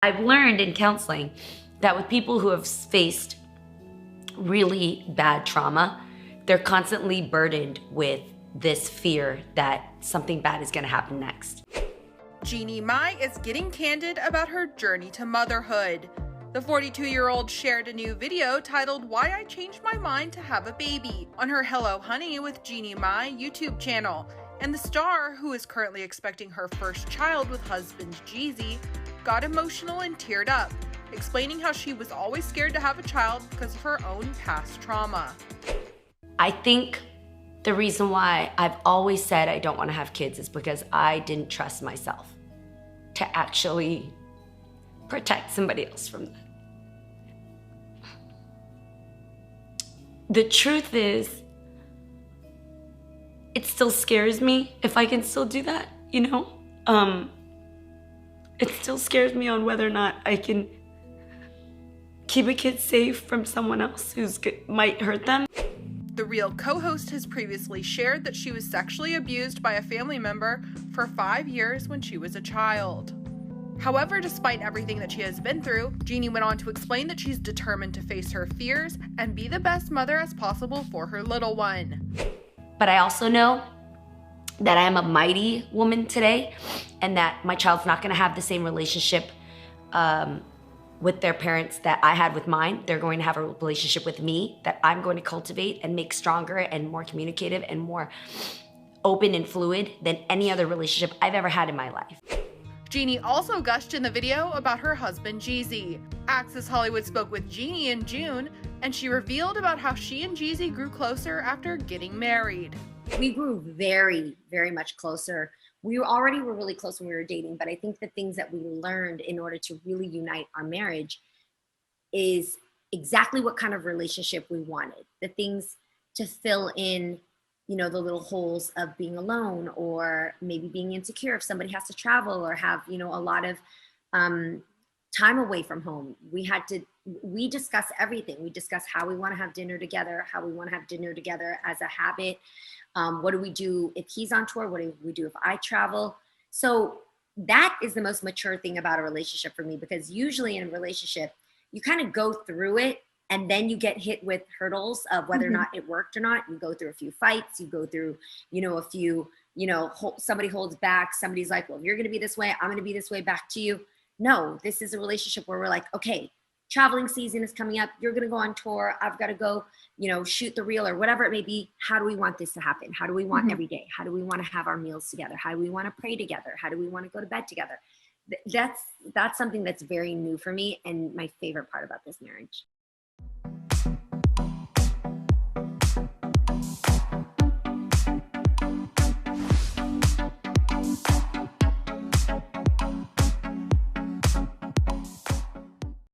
I've learned in counseling that with people who have faced really bad trauma, they're constantly burdened with this fear that something bad is gonna happen next. Jeannie Mai is getting candid about her journey to motherhood. The 42-year-old shared a new video titled "Why I Changed My Mind to Have a Baby" on her Hello Hunnay with Jeannie Mai YouTube channel. And the star, who is currently expecting her first child with husband Jeezy, got emotional and teared up, explaining how she was always scared to have a child because of her own past trauma. I think the reason why I've always said I don't want to have kids is because I didn't trust myself to actually protect somebody else from that. The truth is, it still scares me if I can still do that, you know? It still scares me on whether or not I can keep a kid safe from someone else who might hurt them. The Real co-host has previously shared that she was sexually abused by a family member for 5 years when she was a child. However, despite everything that she has been through, Jeannie went on to explain that she's determined to face her fears and be the best mother as possible for her little one. But I also know that I am a mighty woman today, and that my child's not gonna have the same relationship with their parents that I had with mine. They're going to have a relationship with me that I'm going to cultivate and make stronger and more communicative and more open and fluid than any other relationship I've ever had in my life. Jeannie also gushed in the video about her husband Jeezy. Access Hollywood spoke with Jeannie in June, and she revealed about how she and Jeezy grew closer after getting married. We grew very, very much closer. We already were really close when we were dating, but I think the things that we learned in order to really unite our marriage is exactly what kind of relationship we wanted. The things to fill in, you know, the little holes of being alone, or maybe being insecure if somebody has to travel or have, you know, a lot of time away from home. We discuss everything. We discuss how we want to have dinner together, how we want to have dinner together as a habit. What do we do if he's on tour? What do we do if I travel? So that is the most mature thing about a relationship for me, because usually in a relationship, you kind of go through it and then you get hit with hurdles of whether or not it worked or not. You go through a few fights, you go through, you know, a few, you know, somebody holds back. Somebody's like, well, if you're going to be this way, I'm going to be this way back to you. No, this is a relationship where we're like, okay, traveling season is coming up. You're going to go on tour. I've got to go, you know, shoot the reel or whatever it may be. How do we want this to happen? How do we want every day? How do we want to have our meals together? How do we want to pray together? How do we want to go to bed together? That's something that's very new for me and my favorite part about this marriage.